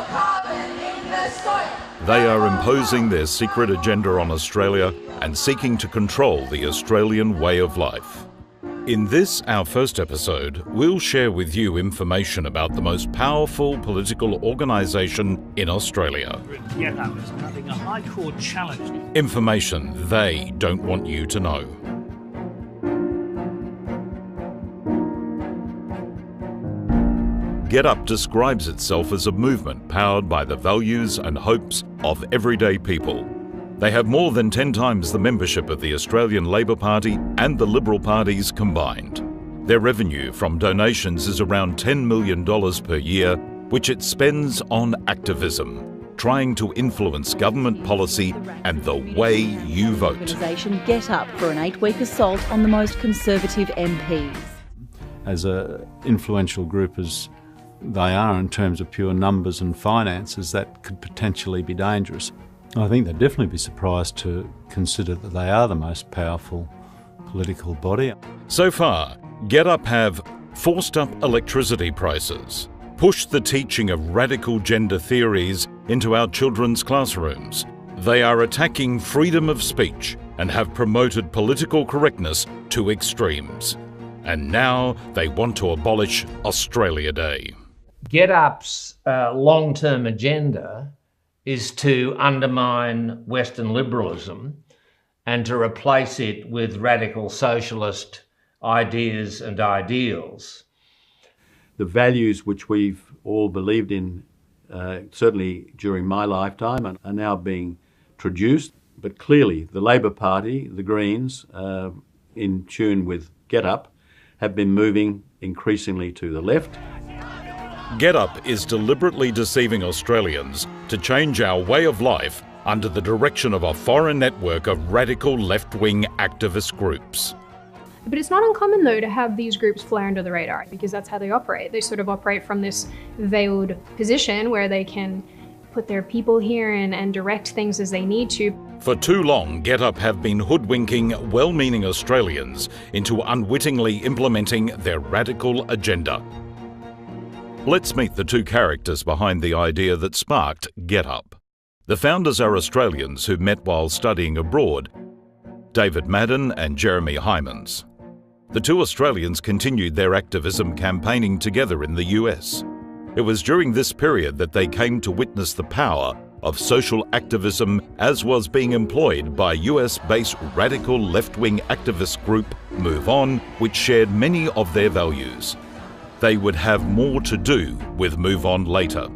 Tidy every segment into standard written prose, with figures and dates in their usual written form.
more carbon in the soil. They are imposing their secret agenda on Australia and seeking to control the Australian way of life. In this, our first episode, we'll share with you information about the most powerful political organisation in Australia. GetUp is mounting a High Court challenge. Information they don't want you to know. GetUp describes itself as a movement powered by the values and hopes of everyday people. They have more than 10 times the membership of the Australian Labor Party and the Liberal parties combined. Their revenue from donations is around $10 million per year, which it spends on activism, trying to influence government policy and the way you vote. Organisation GetUp for an 8-week assault on the most conservative MPs. As an influential group as they are in terms of pure numbers and finances, that could potentially be dangerous. I think they'd definitely be surprised to consider that they are the most powerful political body. So far, GetUp have forced up electricity prices, pushed the teaching of radical gender theories into our children's classrooms. They are attacking freedom of speech and have promoted political correctness to extremes. And now they want to abolish Australia Day. GetUp's long-term agenda is to undermine Western liberalism and to replace it with radical socialist ideas and ideals. The values which we've all believed in, certainly during my lifetime, are now being traduced. But clearly the Labor Party, the Greens, in tune with GetUp, have been moving increasingly to the left. GetUp is deliberately deceiving Australians to change our way of life under the direction of a foreign network of radical left-wing activist groups. But it's not uncommon, though, to have these groups fly under the radar, because that's how they operate. They sort of operate from this veiled position where they can put their people here and direct things as they need to. For too long, GetUp have been hoodwinking well-meaning Australians into unwittingly implementing their radical agenda. Let's meet the two characters behind the idea that sparked GetUp. The founders are Australians who met while studying abroad, David Madden and Jeremy Hymans. The two Australians continued their activism campaigning together in the US. It was during this period that they came to witness the power of social activism as was being employed by US-based radical left-wing activist group Move On, which shared many of their values. They would have more to do with Move On later.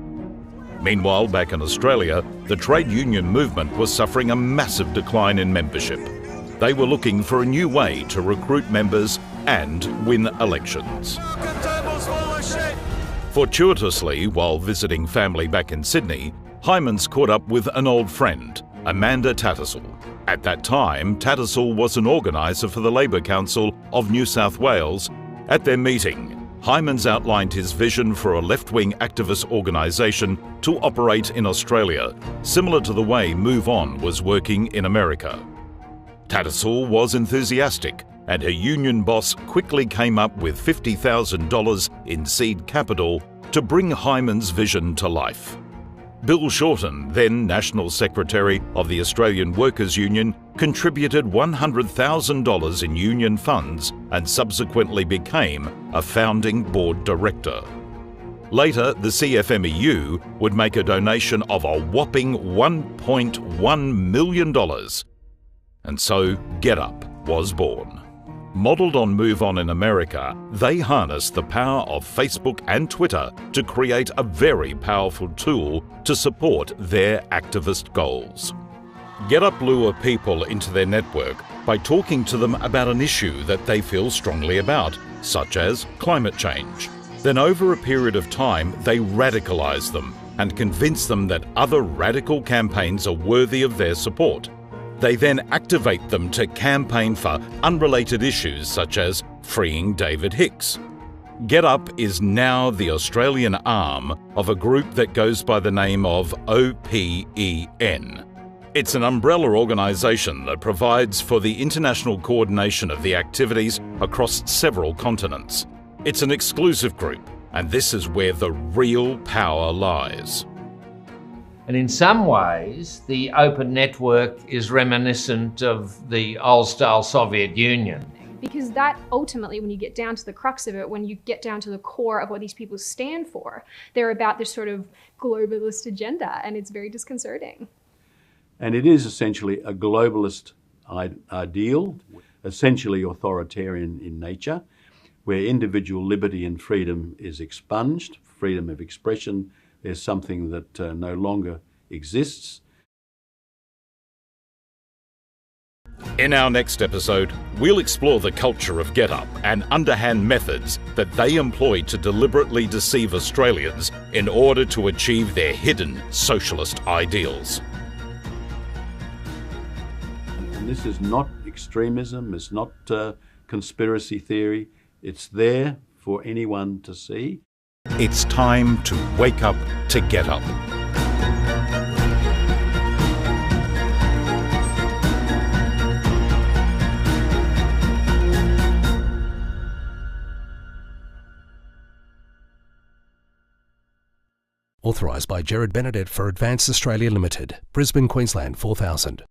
Meanwhile, back in Australia, the trade union movement was suffering a massive decline in membership. They were looking for a new way to recruit members and win elections. Fortuitously, while visiting family back in Sydney, Hymans caught up with an old friend, Amanda Tattersall. At that time, Tattersall was an organiser for the Labor Council of New South Wales. At their meeting, Hymans outlined his vision for a left-wing activist organisation to operate in Australia, similar to the way Move On was working in America. Tattersall was enthusiastic, and her union boss quickly came up with $50,000 in seed capital to bring Hymans' vision to life. Bill Shorten, then National Secretary of the Australian Workers' Union, contributed $100,000 in union funds and subsequently became a founding board director. Later, the CFMEU would make a donation of a whopping $1.1 million. And so GetUp was born. Modelled on Move On in America, they harnessed the power of Facebook and Twitter to create a very powerful tool to support their activist goals. GetUp lure people into their network by talking to them about an issue that they feel strongly about, such as climate change. Then over a period of time, they radicalise them and convince them that other radical campaigns are worthy of their support. They then activate them to campaign for unrelated issues such as freeing David Hicks. GetUp is now the Australian arm of a group that goes by the name of OPEN. It's an umbrella organisation that provides for the international coordination of the activities across several continents. It's an exclusive group, and this is where the real power lies. And in some ways, the open network is reminiscent of the old-style Soviet Union. Because that ultimately, when you get down to the crux of it, when you get down to the core of what these people stand for, they're about this sort of globalist agenda, and it's very disconcerting. And it is essentially a globalist ideal, essentially authoritarian in nature, where individual liberty and freedom is expunged, freedom of expression is something that no longer exists. In our next episode, we'll explore the culture of GetUp and underhand methods that they employ to deliberately deceive Australians in order to achieve their hidden socialist ideals. And this is not extremism, it's not conspiracy theory, it's there for anyone to see. It's time to wake up to GetUp. Authorised by Gerard Benedette for Advanced Australia Limited, Brisbane, Queensland 4000.